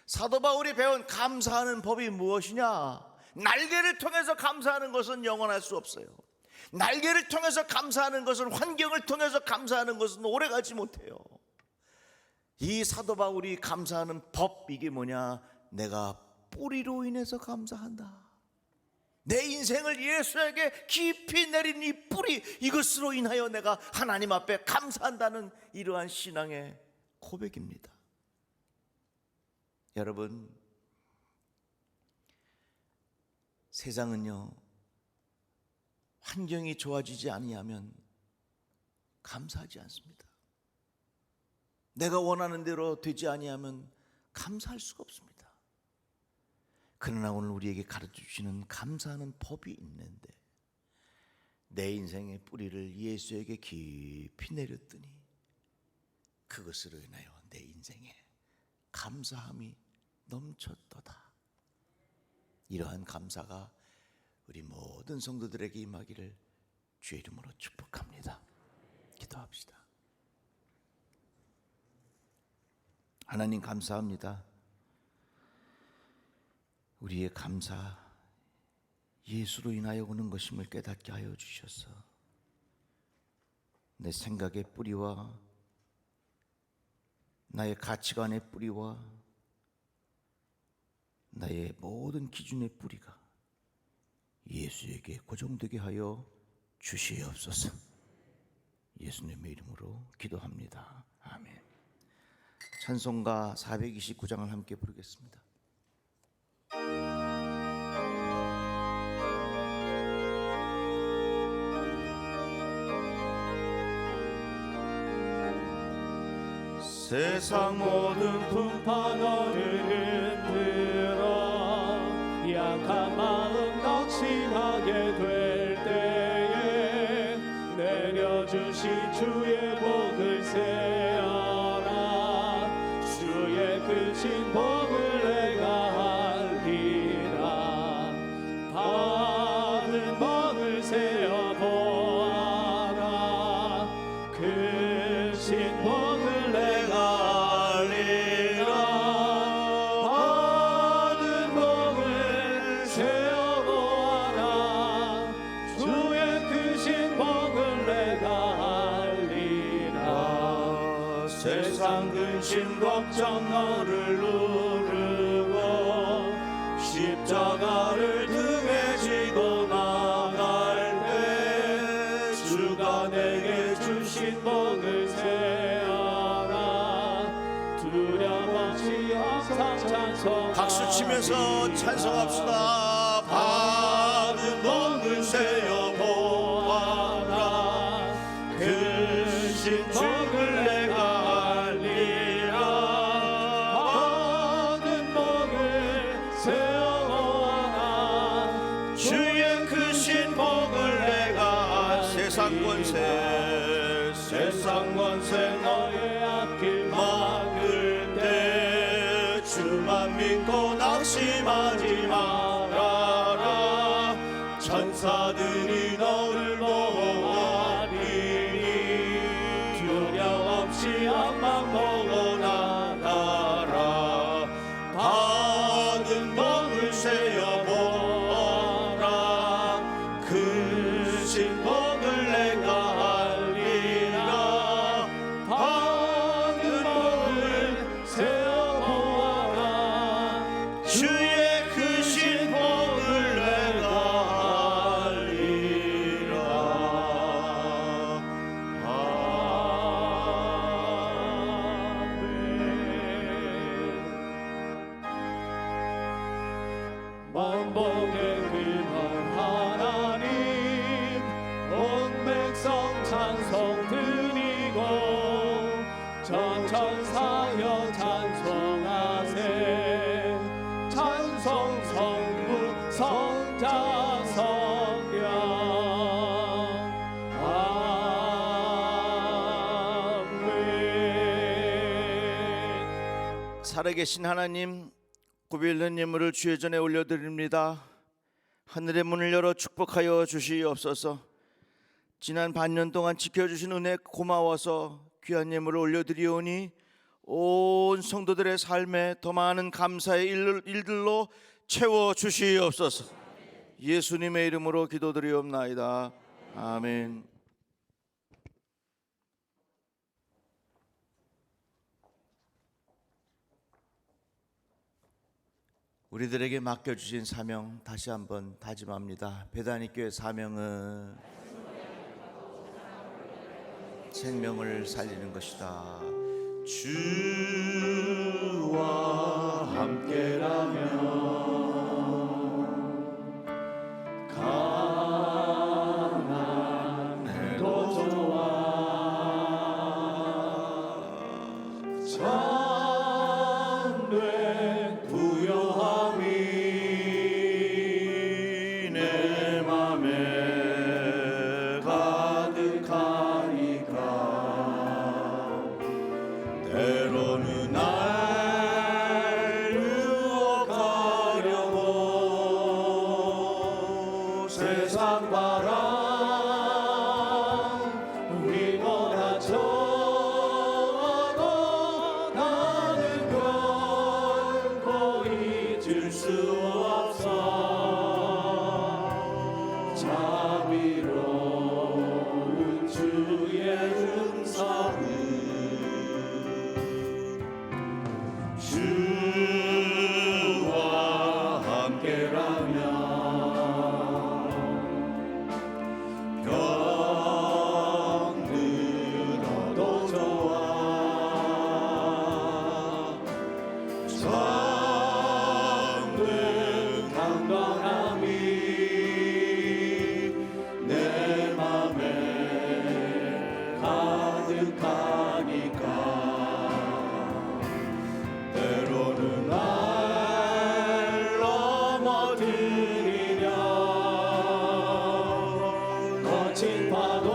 사도 바울이 배운 감사하는 법이 무엇이냐? 날개를 통해서 감사하는 것은 영원할 수 없어요. 날개를 통해서 감사하는 것은, 환경을 통해서 감사하는 것은 오래가지 못해요. 이 사도 바울이 감사하는 법, 이게 뭐냐? 내가 뿌리로 인해서 감사한다. 내 인생을 예수에게 깊이 내린 이 뿌리, 이것으로 인하여 내가 하나님 앞에 감사한다는 이러한 신앙의 고백입니다. 여러분, 세상은요, 환경이 좋아지지 아니하면 감사하지 않습니다. 내가 원하는 대로 되지 아니하면 감사할 수가 없습니다. 그러나 오늘 우리에게 가르쳐 주시는 감사하는 법이 있는데, 내 인생의 뿌리를 예수에게 깊이 내렸더니 그것으로 인하여 내 인생에 감사함이 넘쳤도다. 이러한 감사가 우리 모든 성도들에게 임하기를 주의 이름으로 축복합니다. 기도합시다. 하나님, 감사합니다. 우리의 감사, 예수로 인하여 오는 것임을 깨닫게 하여 주셔서 내 생각의 뿌리와 나의 가치관의 뿌리와 나의 모든 기준의 뿌리가 예수에게 고정되게 하여 주시옵소서. 예수님의 이름으로 기도합니다. 아멘. 찬송가 429장을 함께 부르겠습니다. 세상 모든 풍파 너를 흔들어 약한 마음 덕심하게 될 때에 내려주신 주의 복을 세어라. 주의 크신 복을 내가 알리라. 받은 복을 세어보아라. 크신 복을 내가 알리라. 받은 복을 세어보아라. 주의 크신 복을 내가 알리라. 세상 근심 걱정 너를 누르고 십자가를 등에 지고 나갈 때 주가 내게 주신 복을 세어라. 두려움 없이 항상 찬송. 박수 치면서 찬송합시다. 받은 복을 세어 보아라. 크신 복을 내가 알리라. 받은 복을 세워보아라. 주의 크신 복을 내가 세상 권세 너의 앞길 막을 때 주만 믿고 낙심하지 말아라. 천사들이 너를 보호하리니 두려움없이 앞만 보고 나가라. 받은 복을 세어 보아라. 크신 복을 내가 알리라. 받은 복을 세워보아라. 주의 크신 복을 내가 알리라. 아멘. 만복의 귀한 하나님, 온 백성 찬송 드리고 전천사여 찬송하세. 찬송 성부 성자 성령. 아멘. 살아계신 하나님, 고비일는 예물을 주의 전에 올려드립니다. 하늘의 문을 열어 축복하여 주시옵소서. 지난 반년 동안 지켜주신 은혜 고마워서 귀한 예물을 올려드리오니 온 성도들의 삶에 더 많은 감사의 일들로 채워 주시옵소서. 예수님의 이름으로 기도드리옵나이다. 아멘. 우리들에게 맡겨주신 사명 다시 한번 다짐합니다. 베다니 교회 사명은 생명을 살리는 것이다. 주와 함께라면 가난해도 좋아. 참된 부요함이 내 맘에 가득하니까 때로는 날 유혹하려고 세상 바람 휘몰아쳐도 나는 결코 잊을 수 없어. 자비로운 주의 음성을 주와 함께라면 병들어도 좋아. 참된 강건함이 내 맘에 가득하니까 때로는 날 넘어뜨리려 거친 파도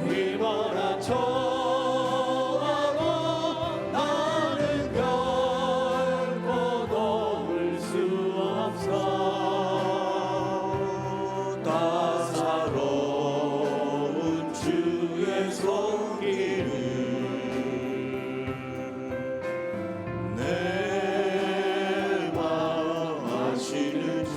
휘몰아쳐도 나는 결코 도울 수 없어. 따사로운 주의 손길을 내 마음 아시는 주.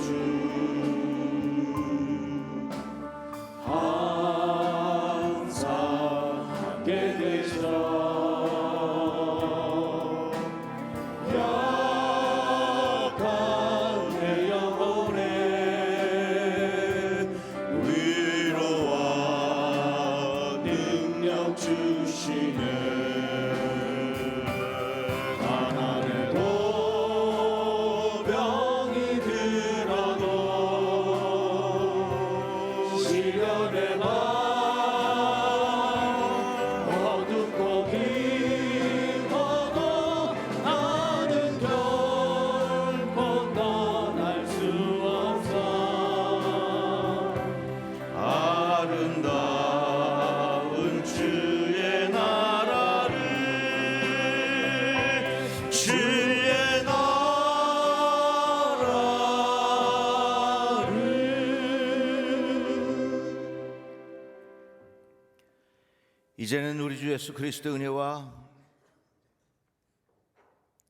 이제는 우리 주 예수 그리스도의 은혜와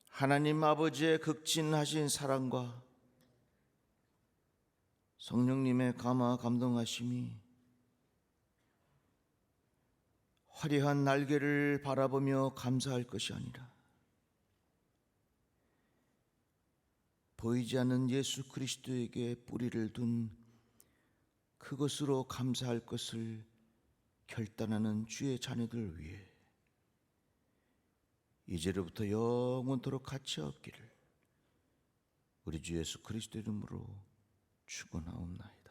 하나님 아버지의 극진하신 사랑과 성령님의 감화 감동하심이 화려한 날개를 바라보며 감사할 것이 아니라 보이지 않는 예수 그리스도에게 뿌리를 둔 그것으로 감사할 것을 결단하는 주의 자녀들 위해 이제로부터 영원토록 같이 없기를 우리 주 예수 그리스도 이름으로 축원하옵나이다.